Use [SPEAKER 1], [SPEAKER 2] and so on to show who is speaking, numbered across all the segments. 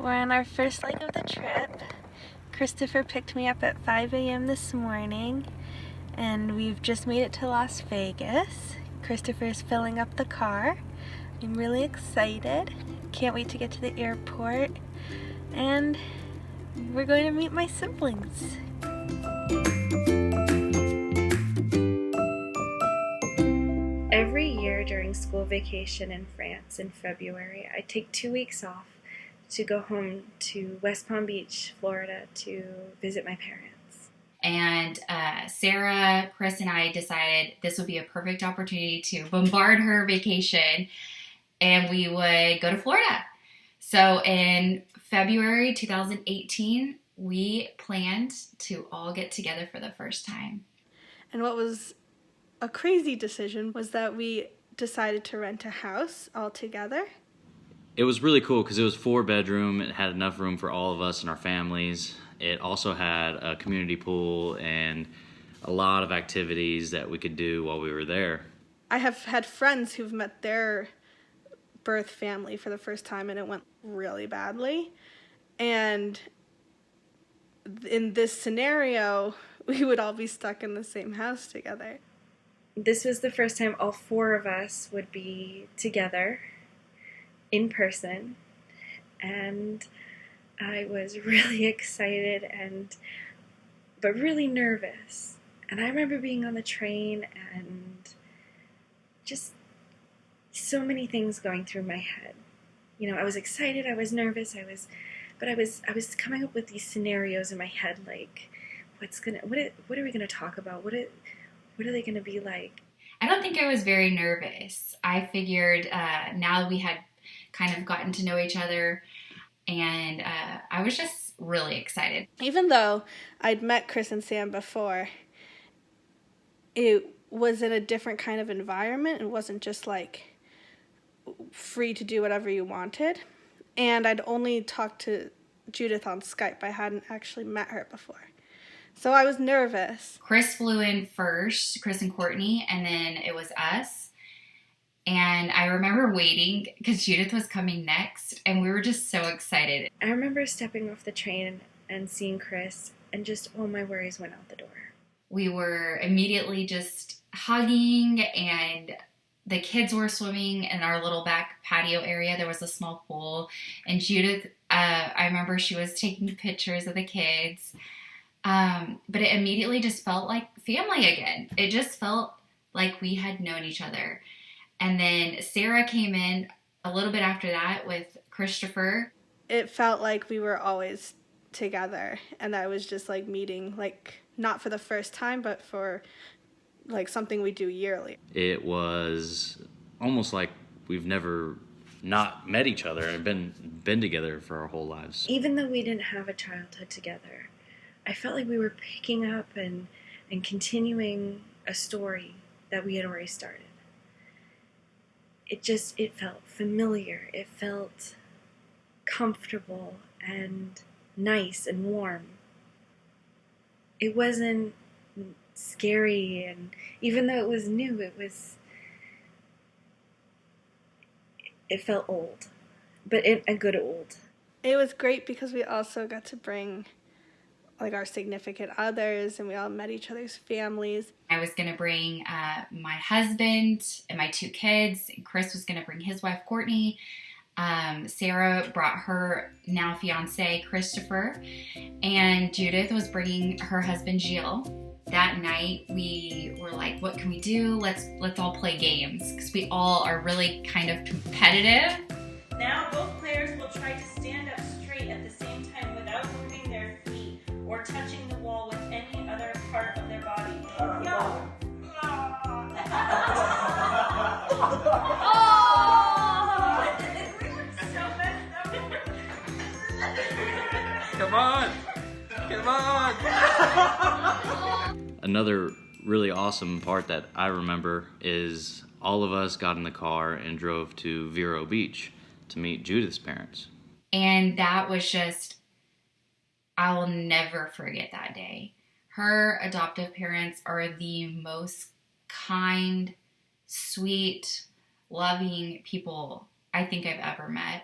[SPEAKER 1] We're on our first leg of the trip. Christopher picked me up at 5 a.m. this morning, and we've just made it to Las Vegas. Christopher's filling up the car. I'm really excited. Can't wait to get to the airport, and we're going to meet my siblings. Every year during school vacation in France in February, I take 2 weeks off to go home to West Palm Beach, Florida, to visit my parents.
[SPEAKER 2] And Sarah, Chris, and I decided this would be a perfect opportunity to bombard her vacation, and we would go to Florida. So in February 2018, we planned to all get together for the first time.
[SPEAKER 1] And what was a crazy decision was that we decided to rent a house all together.
[SPEAKER 3] It was really cool because it was 4-bedroom. It had enough room for all of us and our families. It also had a community pool and a lot of activities that we could do while we were there.
[SPEAKER 1] I have had friends who've met their birth family for the first time, and it went really badly. And in this scenario, we would all be stuck in the same house together. This was the first time all 4 of us would be together in person, and I was really excited but really nervous. And I remember being on the train and just so many things going through my head. You know, I was excited, I was nervous, I was coming up with these scenarios in my head, like what are we gonna talk about? What are they gonna be like?
[SPEAKER 2] I don't think I was very nervous. I figured now we had kind of gotten to know each other, and I was just really excited.
[SPEAKER 1] Even though I'd met Chris and Sam before, it was in a different kind of environment. It wasn't just like free to do whatever you wanted. And I'd only talked to Judith on Skype. I hadn't actually met her before. So I was nervous.
[SPEAKER 2] Chris flew in first, Chris and Courtney, and then it was us. And I remember waiting because Judith was coming next, and we were just so excited.
[SPEAKER 1] I remember stepping off the train and seeing Chris, and just all my worries went out the door.
[SPEAKER 2] We were immediately just hugging, and the kids were swimming in our little back patio area. There was a small pool, and Judith, I remember she was taking pictures of the kids. But it immediately just felt like family again. It just felt like we had known each other. And then Sarah came in a little bit after that with Christopher.
[SPEAKER 1] It felt like we were always together, and that was just like meeting, like not for the first time, but for like something we do yearly.
[SPEAKER 3] It was almost like we've never not met each other and been together for our whole lives.
[SPEAKER 1] Even though we didn't have a childhood together, I felt like we were picking up and continuing a story that we had already started. It felt familiar. It felt comfortable and nice and warm. It wasn't scary, and even though it was new, it felt old, but a good old. It was great because we also got to bring like our significant others, and we all met each other's families.
[SPEAKER 2] I was going to bring my husband and my 2 kids. And Chris was going to bring his wife, Courtney. Sarah brought her now fiance, Christopher. And Judith was bringing her husband, Gilles. That night, we were like, what can we do? Let's all play games, because we all are really kind of competitive.
[SPEAKER 4] Now both players will try to stand up straight at the same time without moving their feet or touching the wall with any other part of their body. Go!
[SPEAKER 3] Come on! Come on! Another really awesome part that I remember is all of us got in the car and drove to Vero Beach to meet Judith's parents.
[SPEAKER 2] And that was just, I will never forget that day. Her adoptive parents are the most kind, sweet, loving people I think I've ever met.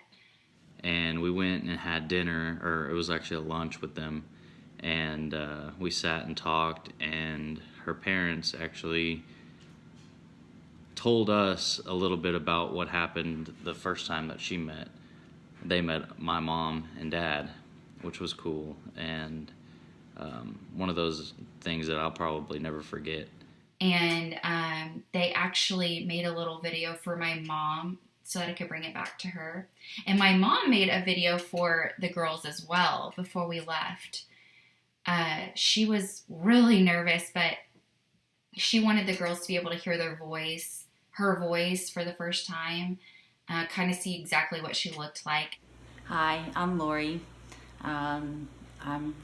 [SPEAKER 3] And we went and and had dinner, or it was actually a lunch with them, and we sat and talked, and her parents actually told us a little bit about what happened the first time that they met my mom and dad, which was cool, and one of those things that I'll probably never forget.
[SPEAKER 2] And they actually made a little video for my mom so that I could bring it back to her. And my mom made a video for the girls as well before we left. She was really nervous, but she wanted the girls to be able to hear her voice for the first time, kind of see exactly what she looked like.
[SPEAKER 5] Hi, I'm Lori. I'm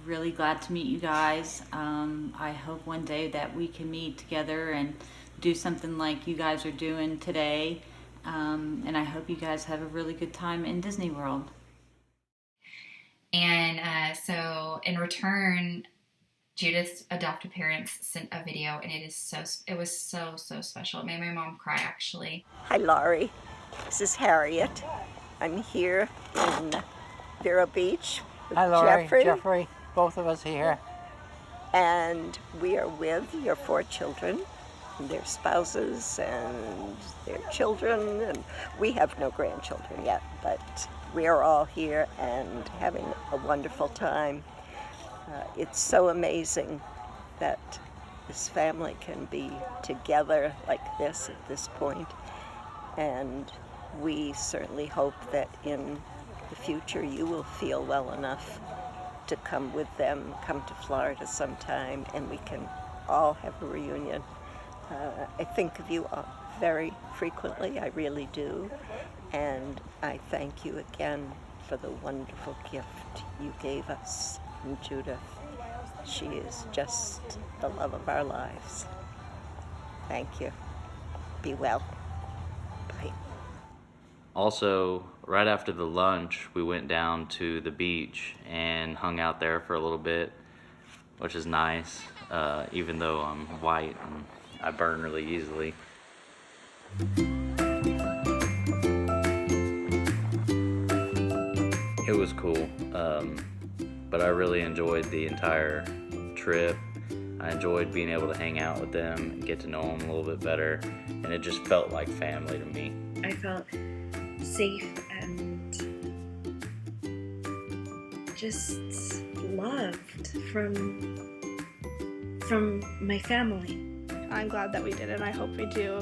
[SPEAKER 5] really glad to meet you guys. I hope one day that we can meet together and do something like you guys are doing today. And I hope you guys have a really good time in Disney World.
[SPEAKER 2] And so in return, Judith's adoptive parents sent a video, and it was so special. It made my mom cry, actually.
[SPEAKER 6] Hi, Laurie. This is Harriet. I'm here in Vero Beach with
[SPEAKER 7] Hi, Laurie.
[SPEAKER 6] Jeffrey.
[SPEAKER 7] Jeffrey, both of us here.
[SPEAKER 6] And we are with your 4 children, and their spouses and their children. And we have no grandchildren yet, but we are all here and having a wonderful time. It's so amazing that this family can be together like this at this point. And we certainly hope that in the future you will feel well enough to come with them, come to Florida sometime, and we can all have a reunion. I think of you all very frequently, I really do, and I thank you again for the wonderful gift you gave us. And Judith, she is just the love of our lives. Thank you. Be well. Bye.
[SPEAKER 3] Also, right after the lunch, we went down to the beach and hung out there for a little bit, which is nice, even though I'm white and I burn really easily. It was cool, but I really enjoyed the entire trip. I enjoyed being able to hang out with them and get to know them a little bit better, and it just felt like family to me.
[SPEAKER 8] I felt safe and just loved from my family.
[SPEAKER 1] I'm glad that we did it, and I hope we do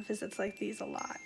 [SPEAKER 1] visits like these a lot.